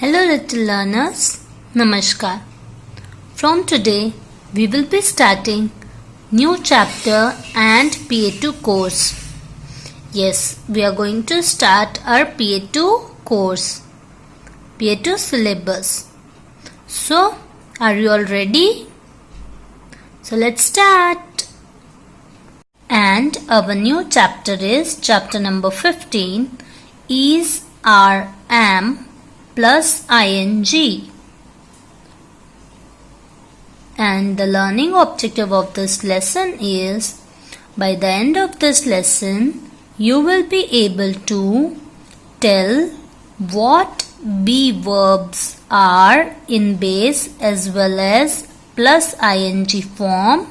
Hello little learners, Namaskar. From today we will be starting new chapter and PA2 course. Yes, we are going to start our PA2 course, PA2 syllabus. So, are you all ready? So let's start. And our new chapter is chapter number 15, is, are, am plus ing. And the learning objective of this lesson is, by the end of this lesson, you will be able to tell what be verbs are in base as well as plus ing form.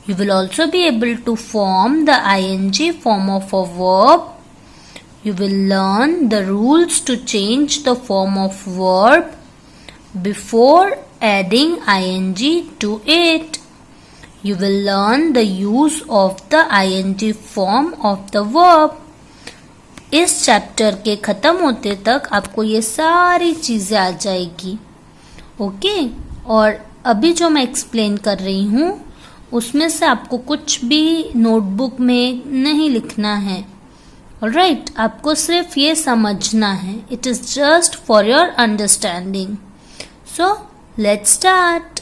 You will also be able to form the ing form of a verb. You will learn the rules to change the form of verb before adding ing to it. You will learn the use of the ing form of the verb. इस chapter के ख़त्म होते तक आपको ये सारी चीज़ें आ जाएगी. ओके. और अभी जो मैं एक्सप्लेन कर रही हूँ उसमें से आपको कुछ भी नोटबुक में नहीं लिखना है. ऑलराइट, आपको सिर्फ ये समझना है. It is just for your understanding. So let's start.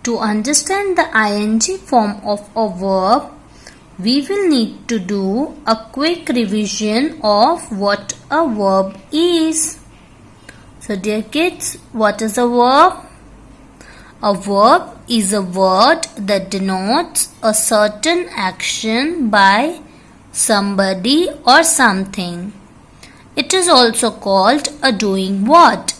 To understand the ing form of a verb, we will need to do a quick revision of what a verb is. So dear kids, what is a verb? A verb is a word that denotes a certain action by somebody or something. It is also called a doing word.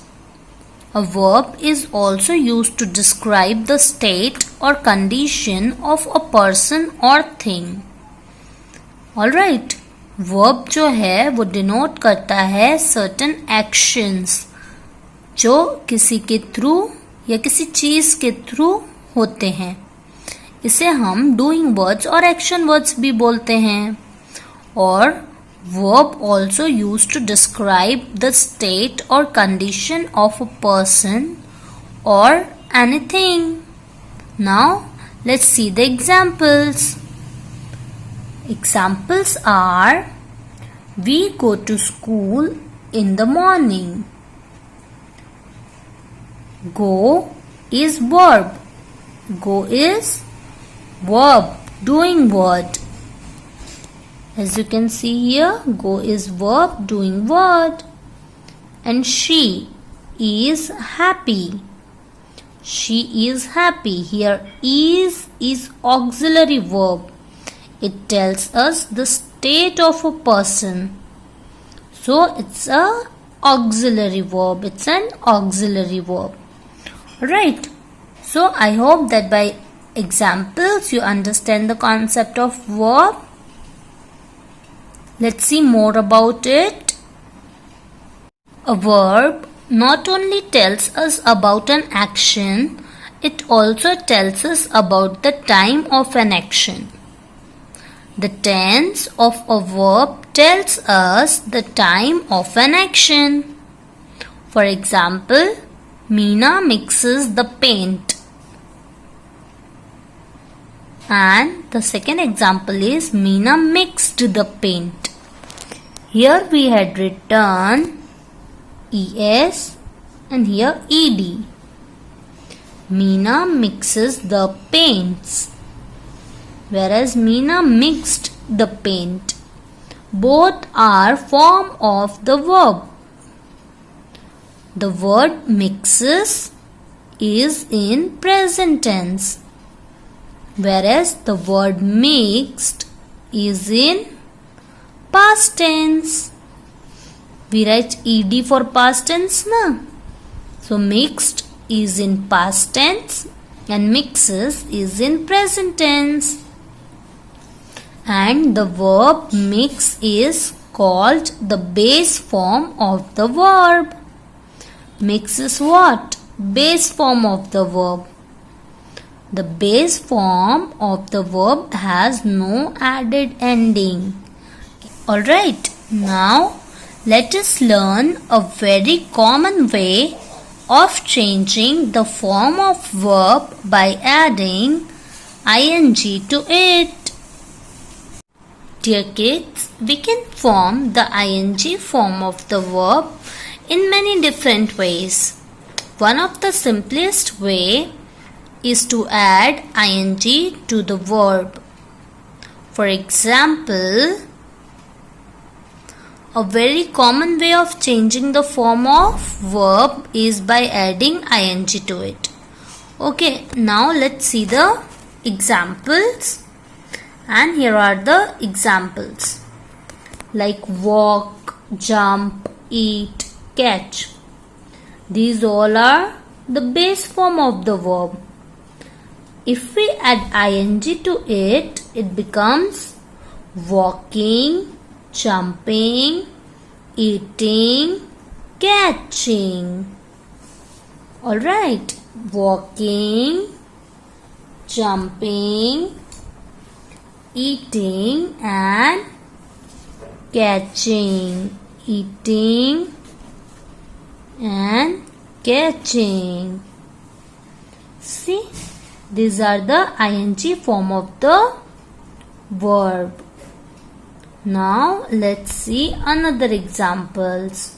A verb is also used to describe the state or condition of a person or thing. Alright, verb जो है वो denote करता है certain actions जो किसी के through या किसी चीज़ के थ्रू होते हैं. इसे हम doing words और action words भी बोलते हैं. और verb also used to describe the state or condition of a person or anything. Now let's see the examples. Examples are: we go to school in the morning. Go is verb. Go is verb, doing word. As you can see here, go is verb, doing word. And she is happy. She is happy. Here is auxiliary verb. It tells us the state of a person. So it's a auxiliary verb. It's an auxiliary verb. Right. So I hope that by examples you understand the concept of verb. Let's see more about it. A verb not only tells us about an action, it also tells us about the time of an action. The tense of a verb tells us the time of an action. For example, Meena mixes the paint. And the second example is Meena mixed the paint. Here we had written es and here ed. Meena mixes the paints, whereas Meena mixed the paint. Both are form of the verb. The word mixes is in present tense, whereas the word mixed is in past tense. We write ed for past tense, na? So mixed is in past tense and mixes is in present tense. And the verb mix is called the base form of the verb. Mix is what? Base form of the verb. The base form of the verb has no added ending. Alright, now let us learn a very common way of changing the form of verb by adding ing to it. Dear kids, we can form the ing form of the verb in many different ways. One of the simplest way is to add ing to the verb. For example, a very common way of changing the form of verb is by adding ing to it. Okay, now let's see the examples. And here are the examples like walk, jump, eat, catch. These all are the base form of the verb. If we add ing to it, it becomes walking, jumping, eating, catching. Alright, walking, jumping, eating and catching. Eating and catching. See, these are the ing form of the verb. Now let's see another examples.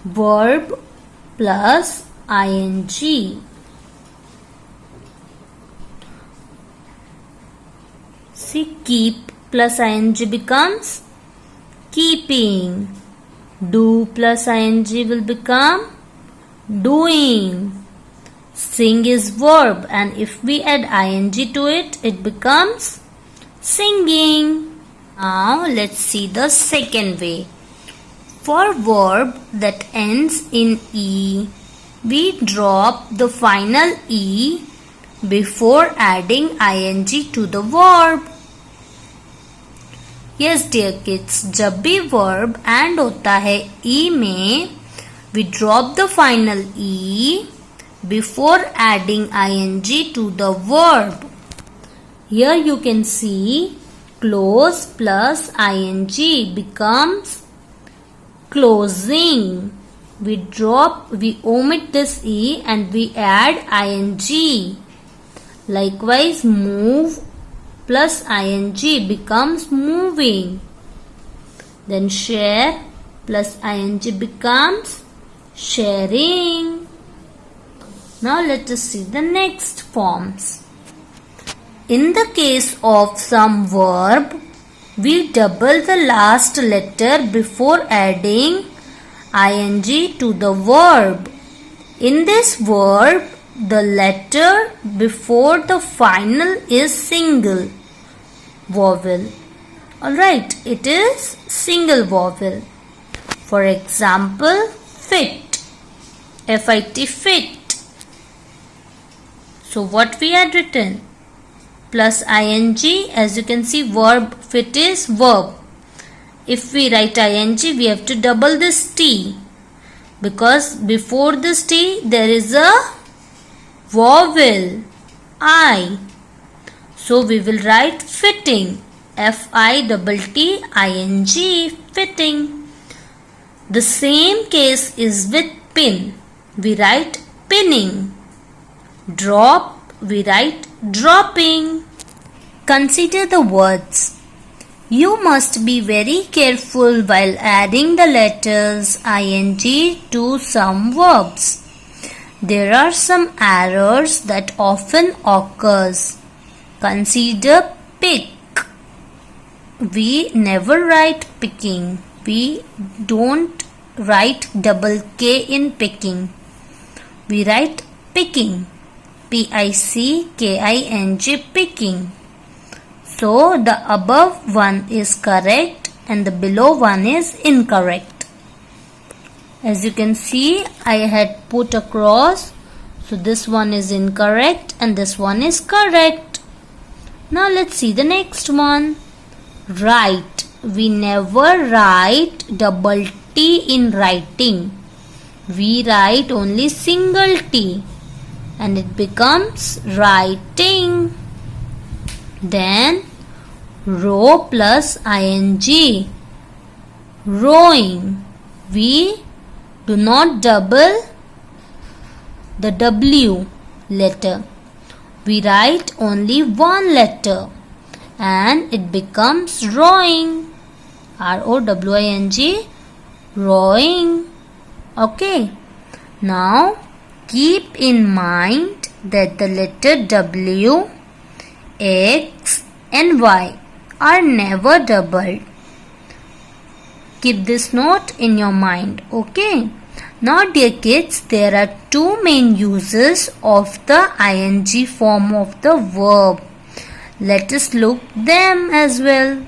Verb plus ing. See, keep plus ing becomes keeping. Do plus ing will become doing. Sing is verb, and if we add ing to it, it becomes singing. Now let's see the second way. For verb that ends in e, we drop the final e before adding ing to the verb. Yes dear kids, जब भी verb end होता है e में, we drop the final e before adding ing to the verb. Here you can see close plus ing becomes closing. We omit this e and we add ing. Likewise, move plus ing becomes moving. Then share plus ing becomes sharing. Now let us see the next forms. In the case of some verb, we double the last letter before adding ing to the verb. In this verb, the letter before the final is single vowel. Alright, it is single vowel. For example, fit. F-I-T, fit. So what we had written? Plus ing, as you can see, verb fit is verb. If we write ing, we have to double this t, because before this t there is a vowel I. So we will write fitting. F-I-T-T-I-N-G, fitting. The same case is with pin. We write pinning. Drop, we write dropping. Consider the words. You must be very careful while adding the letters ing to some verbs. There are some errors that often occurs. Consider pick. We never write picking. We don't write double K in picking. We write picking. P-I-C-K-I-N-G, picking. So the above one is correct and the below one is incorrect. As you can see, I had put a cross. So this one is incorrect and this one is correct. Now let's see the next one. Write. We never write double T in writing. We write only single T and it becomes writing. Then row plus ing. rowing. We do not double the W letter. We write only one letter and it becomes rowing. R-O-W-I-N-G, rowing. Okay. Now keep in mind that the letter W, X and Y are never doubled. Keep this note in your mind. Okay. Now dear kids, there are two main uses of the ing form of the verb. Let us look them as well.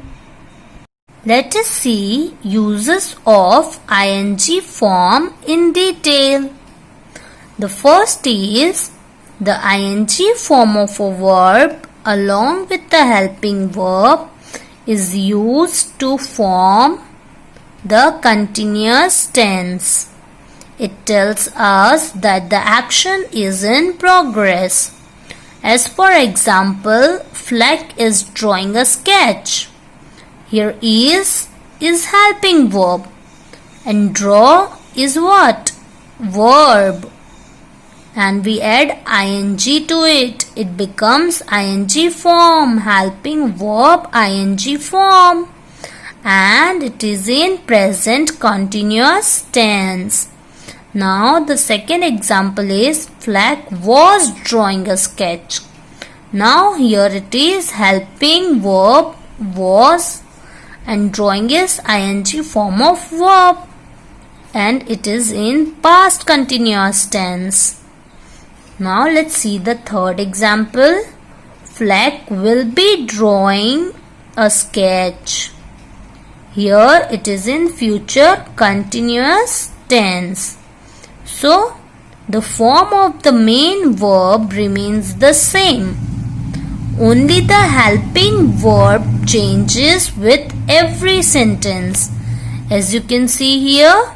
Let us see uses of ing form in detail. The first is the ing form of a verb along with the helping verb is used to form the continuous tense. It tells us that the action is in progress. As for example, Fleck is drawing a sketch. Here is helping verb and draw is what? Verb. And we add ing to it. It becomes ing form, helping verb ing form. And it is in present continuous tense. Now the second example is Fleck was drawing a sketch. Now here it is helping verb was and drawing is ing form of verb and it is in past continuous tense. Now let's see the third example. Fleck will be drawing a sketch. Here it is in future continuous tense. So the form of the main verb remains the same. Only the helping verb changes with every sentence. As you can see here,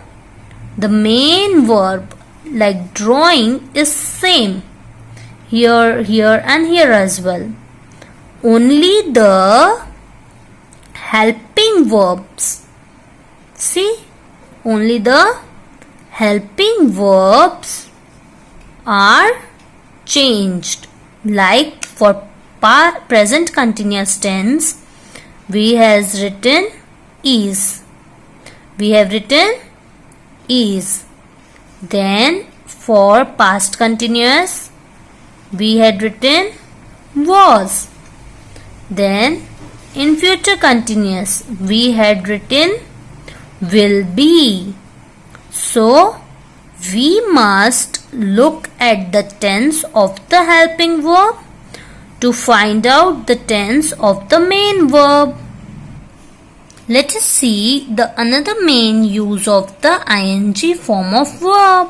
the main verb like drawing is same. Here, here and here as well. Only the helping verbs. See, only the helping verbs are changed. Like for present continuous tense, we has written is. We have written is. Then for past continuous, we had written was. Then in future continuous, we had written will be. So we must look at the tense of the helping verb to find out the tense of the main verb. Let us see the another main use of the ing form of verb.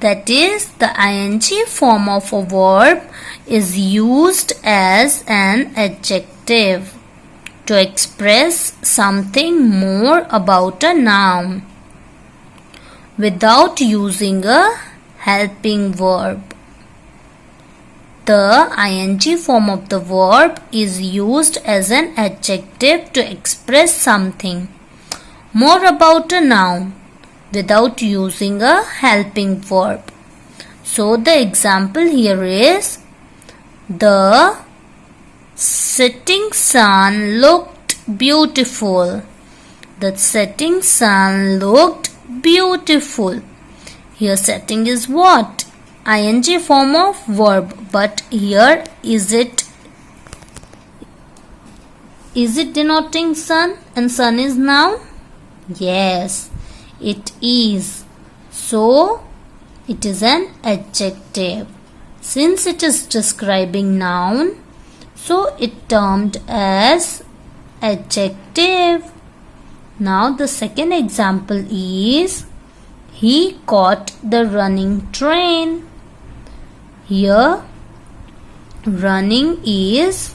That is, the ing form of a verb is used as an adjective to express something more about a noun without using a helping verb. The ing form of the verb is used as an adjective to express something more about a noun without using a helping verb. So the example here is the setting sun looked beautiful. The setting sun looked beautiful. Here setting is what? ing form of verb, but here is it denoting sun and sun is noun? Yes, it is. So it is an adjective. Since it is describing noun, so it termed as adjective. Now the second example is he caught the running train. Here running is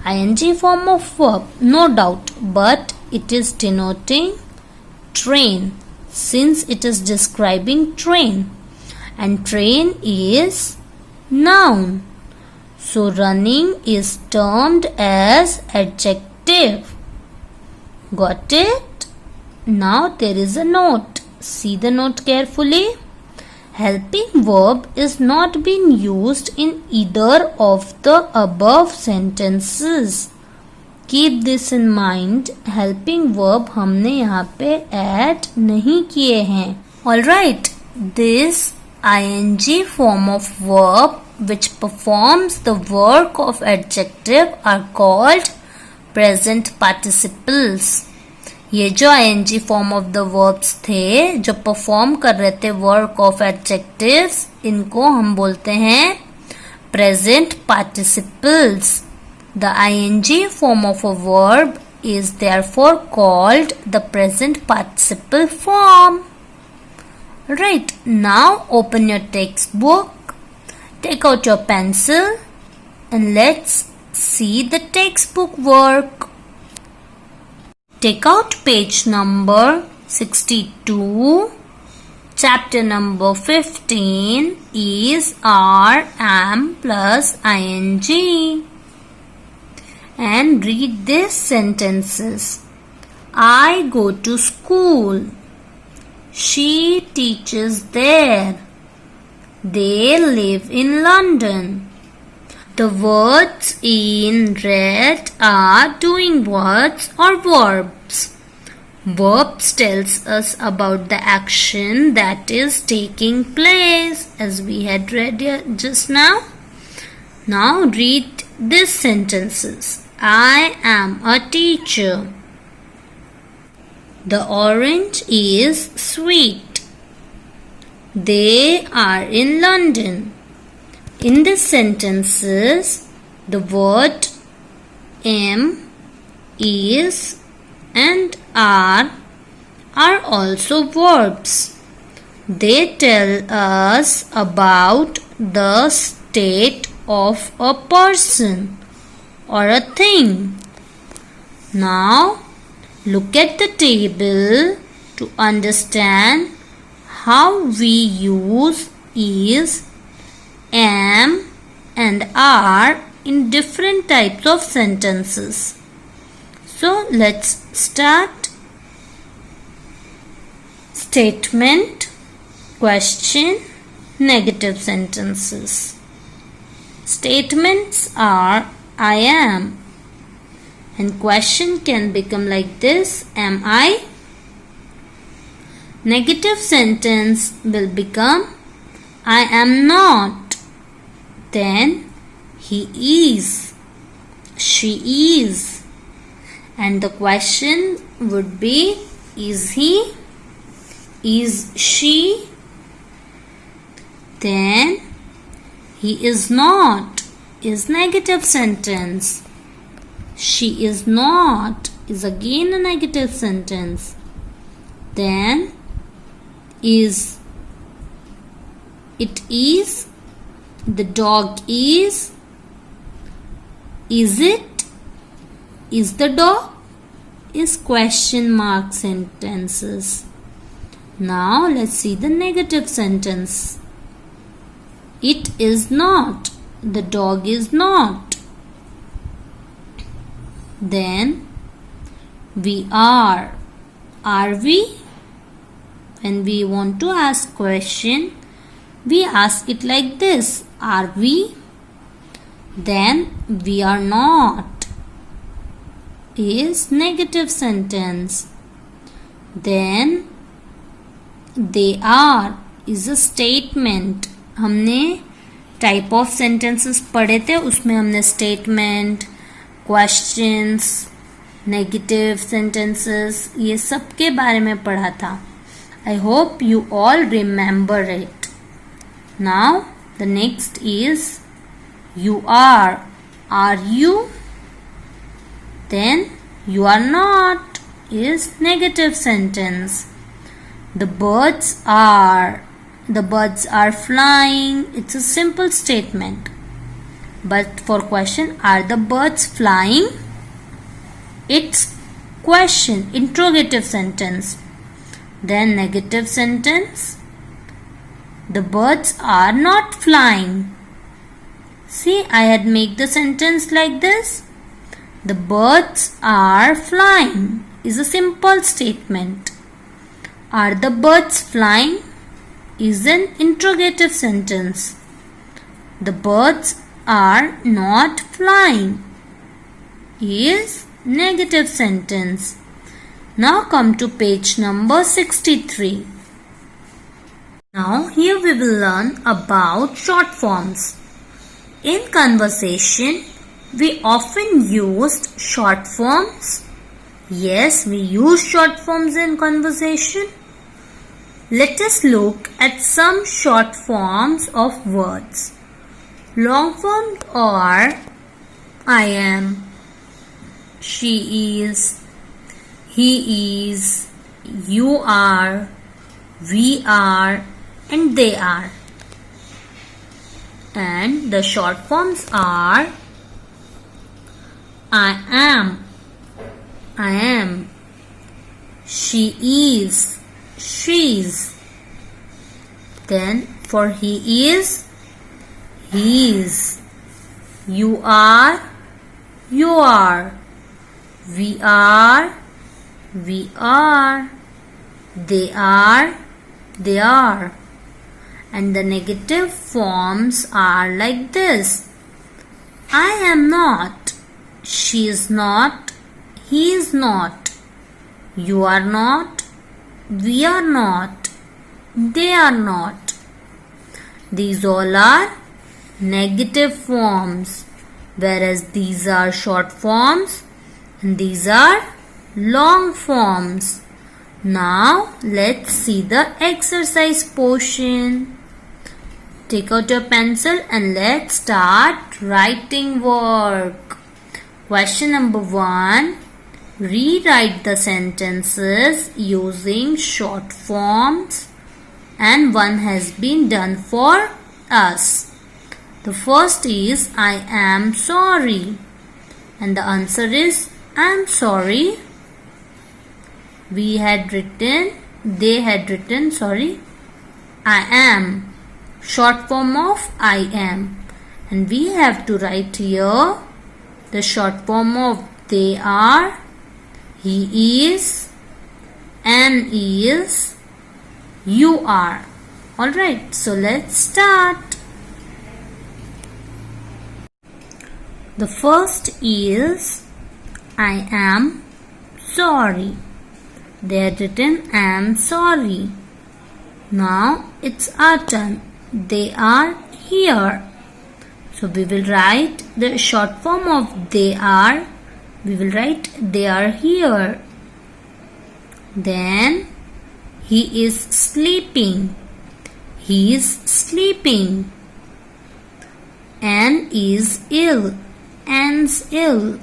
ing form of verb, no doubt, but it is denoting train since it is describing train, and train is noun. So running is termed as adjective. Got it? Now there is a note. See the note carefully. Helping verb is not being used in either of the above sentences. Keep this in mind. Helping verb हमने यहाँ पे add नहीं किए हैं. Alright, this ing form of verb which performs the work of adjective are called present participles. ये जो ing form of the verbs थे जो perform कर रहे थे work of adjectives, इनको हम बोलते हैं present participles. The ing form of a verb is therefore called the present participle form. Right, now open your textbook, take out your pencil and let's see the textbook work. Take out page number 62. Chapter number 15 is are, am plus ing. And read these sentences. I go to school. She teaches there. They live in London. The words in red are doing words or verbs. Verbs tells us about the action that is taking place, as we had read just now. Now read these sentences. I am a teacher. The orange is sweet. They are in London. In these sentences, the word am, is and are also verbs. They tell us about the state of a person or a thing. Now, look at the table to understand how we use is, am and are in different types of sentences. So, let's start. Statement, question, negative sentences. Statements are I am, and question can become like this, am I? Negative sentence will become I am not. Then he is, she is, and the question would be is he, is she? Then he is not is negative sentence. She is not is again a negative sentence. Then is, it is, the dog is it, is the dog, is question mark sentences. Now let's see the negative sentence. It is not, the dog is not. Then we are we? When we want to ask question, we ask it like this, are we? Then we are not is negative sentence. Then they are is a statement. हमने type of sentences पढ़े थे, उसमें हमने statement, questions, negative sentences ये सब के बारे में पढ़ा था. I hope you all remember it. Now the next is you are you? Then you are not is negative sentence. The birds are flying. It's a simple statement. But for question, are the birds flying? It's question, interrogative sentence. Then negative sentence. The birds are not flying. See, I had made the sentence like this. The birds are flying is a simple statement. Are the birds flying? Is an interrogative sentence. The birds are not flying is negative sentence. Now come to page number 63. Now here we will learn about short forms. In conversation, we often used short forms. Yes, we use short forms in conversation. Let us look at some short forms of words. Long forms are I am, she is, he is, you are, we are, and they are. And the short forms are I am, she is, she's. Then for he is, his, you are, we are, they are. And the negative forms are like this. I am not, she is not, he is not, you are not, we are not, they are not. These all are negative forms, whereas these are short forms and these are long forms. Now let's see the exercise portion. Take out your pencil and let's start writing work. Question number 1. Rewrite the sentences using short forms, and one has been done for us. The first is I am sorry, and the answer is I am sorry. They had written I am, short form of I am, and we have to write here the short form of they are, he is, an is, you are. Alright, so let's start. The first is I am sorry. They had written I am sorry. Now it's our turn. They are here. So we will write the short form of they are. We will write they are here. Then he is sleeping. He is sleeping. Anne is ill. Anne's ill.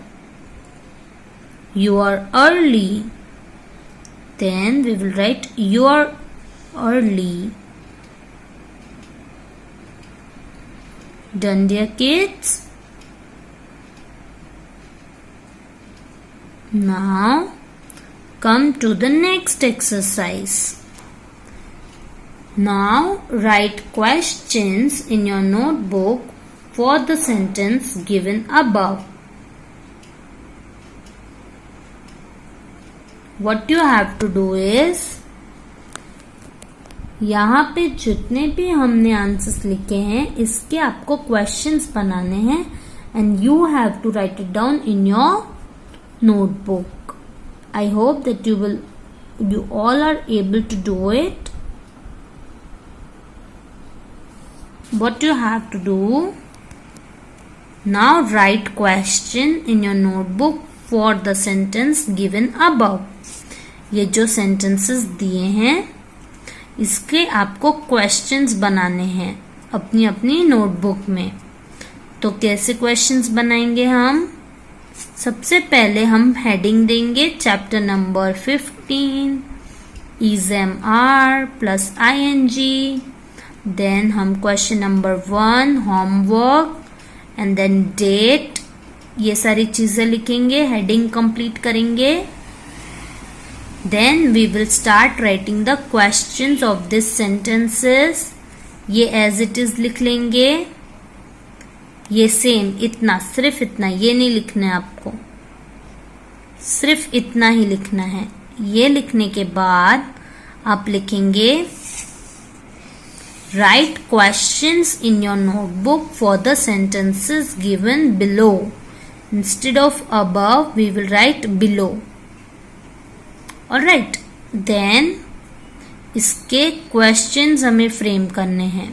You are early. Then we will write you are early. Done, dear kids? Now come to the next exercise. Now write questions in your notebook for the sentence given above. What you have to do is, यहाँ पे जितने भी हमने answers लिखे हैं इसके आपको questions बनाने हैं and you have to write it down in your notebook. I hope that you all are able to do it. What you have to do, now write question in your notebook for the sentence given above. ये जो sentences दिए हैं इसके आपको questions बनाने हैं अपनी अपनी नोटबुक में. तो कैसे क्वेश्चंस बनाएंगे हम? सबसे पहले हम हेडिंग देंगे chapter number 15 is M R plus ing. Then हम question number 1 homework and then date, ये सारी चीजें लिखेंगे, हेडिंग कंप्लीट करेंगे. Then we will start writing the questions of these sentences. ये as it is लिख लेंगे. ये सेम इतना, सिर्फ इतना, ये नहीं लिखना है आपको, सिर्फ इतना ही लिखना है. ये लिखने के बाद आप लिखेंगे write questions in your notebook for the sentences given below. Instead of above, we will write below. Alright, then इसके questions हमें फ्रेम करने हैं.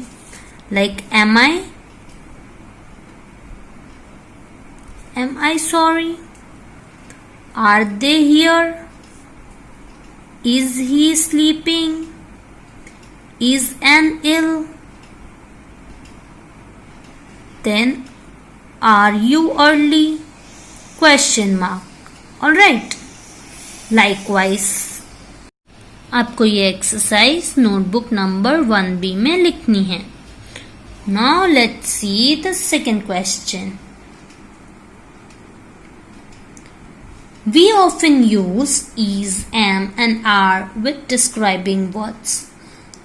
Like am I sorry? Are they here? Is he sleeping? Is an ill? Then are you early? Question mark. Alright. Likewise, आपको ये exercise notebook number 1B में लिखनी है. Now let's see the second question. We often use is, am and are with describing words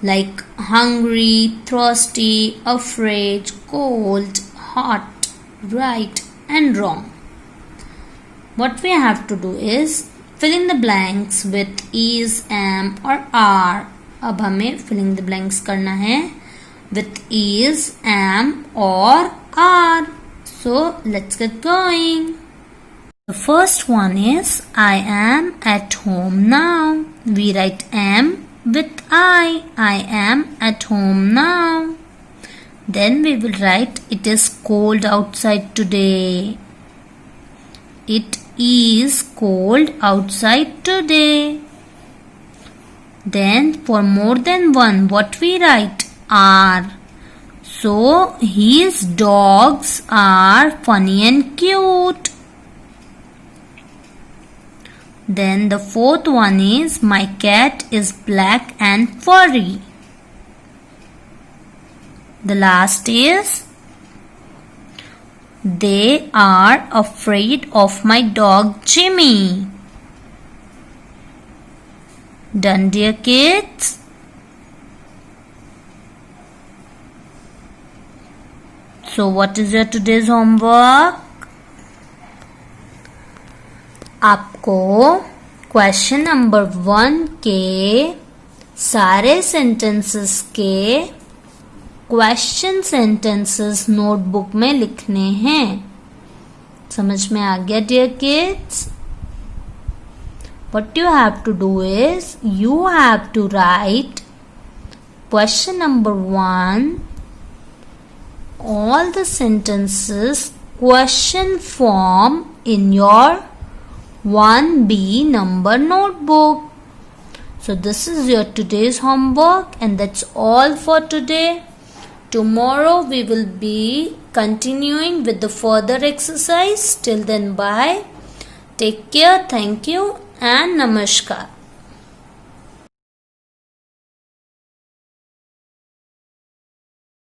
like hungry, thirsty, afraid, cold, hot, right and wrong. What we have to do is fill in the blanks with is, am or are. अब हमें fill in the blanks करना है with is, am or are. So let's get going. The first one is I am at home now. We write am with I. I am at home now. Then we will write it is cold outside today. It is cold outside today. Then for more than one, what we write? Are. So his dogs are funny and cute. Then the fourth one is my cat is black and furry. The last is they are afraid of my dog Jimmy. Done, dear kids? So what is your today's homework? आपको question number 1 के सारे sentences के question sentences notebook में लिखने हैं. समझ में आ गया dear kids? What you have to do is you have to write question number 1 all the sentences question form in your 1B number notebook. So this is your today's homework and that's all for today. Tomorrow we will be continuing with the further exercise. Till then, bye. Take care. Thank you and namaskar.